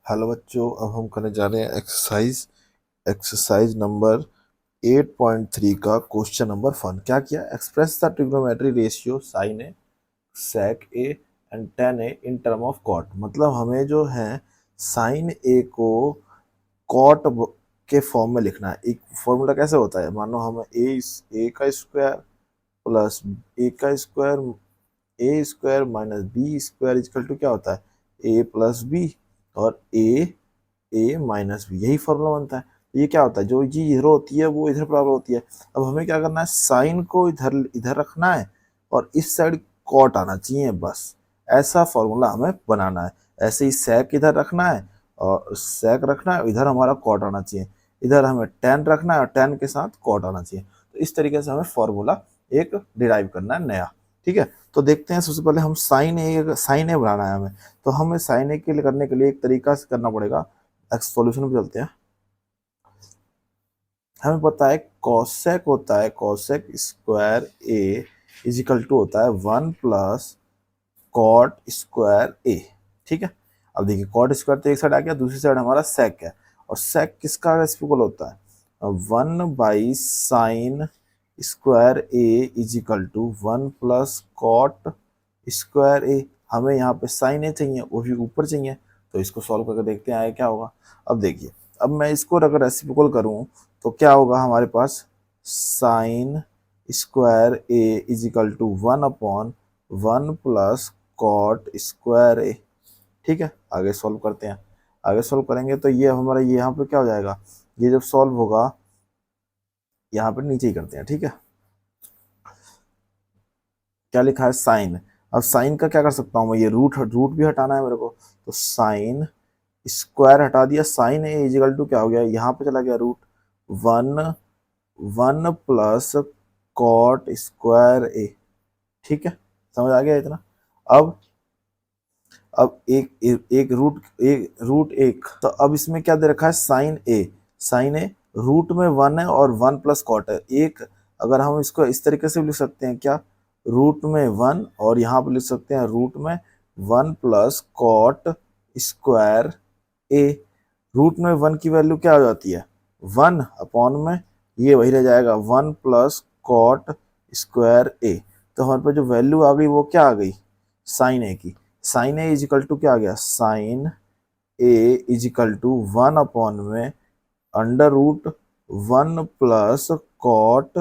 Hello बच्चों, अब हम करने जा रहे हैं एक्सरसाइज नंबर 8.3 का क्वेश्चन नंबर 1। क्या किया? Express the trigonometry ratio sine A sec A and tan A in term of cot. मतलब हमें जो है साइन ए को कॉट के फॉर्म में लिखना है। एक फॉर्मूला कैसे होता है, मानो हमें ए का स्क्वायर प्लस ए का square A square minus B square equal to क्या होता है ए प्लस बी, और ए माइनस बी, यही फॉर्मूला बनता है। तो ये क्या होता है, जो चीज इधर होती है वो इधर बराबर होती है। अब हमें क्या करना है, साइन को इधर इधर रखना है और इस साइड कॉट आना चाहिए, बस ऐसा फॉर्मूला हमें बनाना है। ऐसे ही सेक इधर रखना है और सेक रखना है, इधर हमारा कॉट आना चाहिए। इधर हमें टेन रखना है और टेन के साथ कॉट आना चाहिए। तो इस तरीके से हमें फॉर्मूला एक डिराइव करना है नया। ठीक है, तो देखते हैं। सबसे पहले हम साइन ए बनाना है हमें। तो हमें साइन ए के लिए करने के लिए एक तरीका से करना पड़ेगा। सॉल्यूशन पे चलते हैं। हमें पता है कॉसेक होता है, cosec square A is equal to होता है 1 प्लस कॉट स्क्वायर ए। ठीक है, अब देखिए कॉट स्क्वायर तो एक साइड आ गया, दूसरी साइड हमारा सेक है। और सेक किसका रेसिप्रोकल होता है 1 by sine square A is equal to 1 plus cot square A. हमें यहाँ पे साइन ए चाहिए, वो भी ऊपर चाहिए। तो इसको सॉल्व करके देखते हैं आगे क्या होगा। अब देखिए, अब मैं इसको अगर रेसिप्रोकल करूँ तो क्या होगा हमारे पास, sine square A is equal to 1 upon 1 plus cot square A. ठीक है, आगे सॉल्व करते हैं। आगे सॉल्व करेंगे तो ये हमारा ये यहाँ पे क्या हो जाएगा, ये जब सॉल्व होगा यहाँ पे नीचे ही करते हैं। ठीक है, क्या लिखा है साइन। अब साइन का क्या कर सकता हूँ मैं, ये रूट रूट भी हटाना है मेरे को। तो साइन स्क्वायर हटा दिया, साइन ए इजिकल टू क्या हो गया, यहाँ पे चला गया root 1 1 plus cot square A. ठीक है, समझ आ गया इतना। अब अब एक रूट एक, तो अब इसमें क्या दे रखा है साइन ए। साइन ए रूट में 1 है और 1 प्लस कॉट है एक। अगर हम इसको इस तरीके से भी लिख सकते हैं, क्या, रूट में 1 और यहाँ पे लिख सकते हैं रूट में 1 प्लस कॉट स्क्वायर ए। रूट में 1 की वैल्यू क्या हो जाती है 1 अपॉन में ये वही रह जाएगा 1 प्लस कॉट स्क्वायर ए। तो हमारे पास जो वैल्यू आ गई वो क्या आ गई, साइन ए की। साइन ए इजिकल टू क्या आ गया, sine A is equal to 1 upon में under root 1 plus cot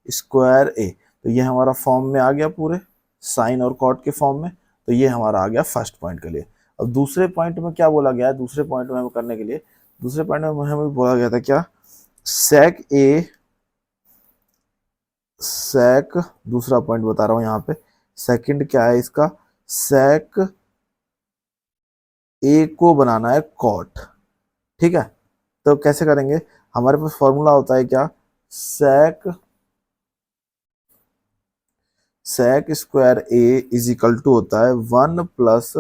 square A. तो ये हमारा फॉर्म में आ गया पूरे, साइन और कॉट के फॉर्म में। तो ये हमारा आ गया फर्स्ट पॉइंट के लिए। अब दूसरे पॉइंट में क्या बोला गया है, दूसरे पॉइंट में हमें करने के लिए, दूसरे पॉइंट में हमें बोला गया था क्या, सेक ए सेक, दूसरा पॉइंट बता रहा हूं यहाँ पे। सेकंड क्या है इसका, सेक ए को बनाना है कॉट। ठीक है, तो कैसे करेंगे, हमारे पास फॉर्मूला होता है क्या, sec sec square A is equal to होता है 1 प्लस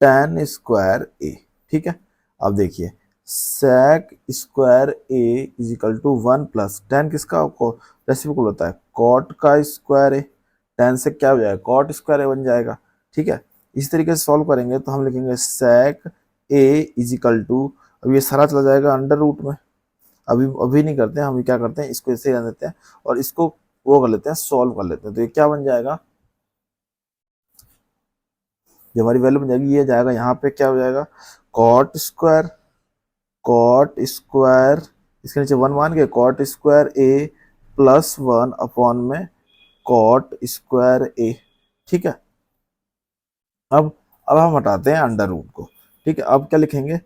टेन स्क्वायर ए। ठीक है, अब देखिए sec square A is equal to 1 plus tan किसका रेसिप्रोकल होता है कॉट का स्क्वायर ए। टेन से क्या हो जाएगा, कॉट स्क्वायर ए बन जाएगा। ठीक है, इस तरीके से सॉल्व करेंगे तो हम लिखेंगे सेक ए इज इक्वल टू, अब ये सारा चला जाएगा अंडर रूट में। अभी अभी नहीं करते हैं, हम क्या करते हैं, इसको ऐसे ही रहने देते हैं और इसको वो कर लेते हैं, सॉल्व कर लेते हैं। तो ये क्या बन जाएगा, जो हमारी वैल्यू बन जाएगी ये जाएगा यहाँ पे, क्या हो जाएगा, कॉट स्क्वायर इसके नीचे 1 मान के कॉट स्क्वायर ए प्लस 1 अपॉन में कॉट स्क्वायर ए। ठीक है, अब हम हटाते हैं अंडर रूट को। ठीक है, अब क्या लिखेंगे,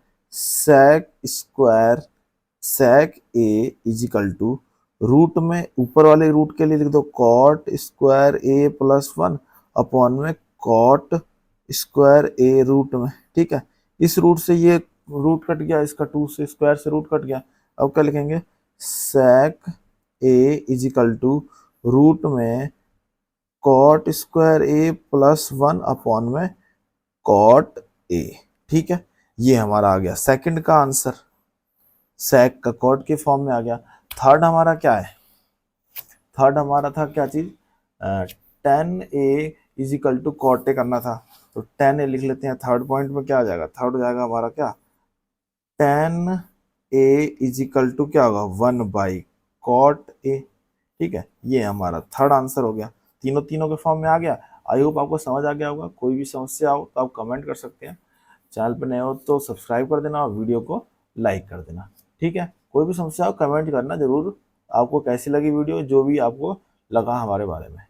सेक ए इजिकल टू, रूट में ऊपर वाले रूट के लिए लिख दो कॉट स्क्वायर ए प्लस 1 अपॉन में कॉट स्क्वायर ए रूट में। ठीक है, इस रूट से ये रूट कट गया, इसका 2 से स्क्वायर से रूट कट गया। अब क्या लिखेंगे, सेक ए इजिकल टू रूट में कॉट स्क्वायर ए प्लस 1 अपॉन में कॉट ए। ठीक है, ये हमारा आ गया सेकंड का आंसर, सेक का कॉट के फॉर्म में आ गया। थर्ड हमारा क्या है, थर्ड हमारा था क्या चीज, tan A is equal to cot A करना था। तो टेन ए लिख लेते हैं। थर्ड पॉइंट में क्या आ जाएगा, थर्ड हो जाएगा हमारा क्या, tan ए इजिकल टू क्या होगा 1/cot ए। ठीक है, ये हमारा थर्ड आंसर हो गया, तीनों तीनों के फॉर्म में आ गया। आई होप आपको समझ आ गया होगा। कोई भी समस्या हो तो आप कमेंट कर सकते हैं। चैनल पर नए हो तो सब्सक्राइब कर देना और वीडियो को लाइक कर देना। ठीक है, कोई भी समस्या हो कमेंट करना जरूर। आपको कैसी लगी वीडियो, जो भी आपको लगा हमारे बारे में।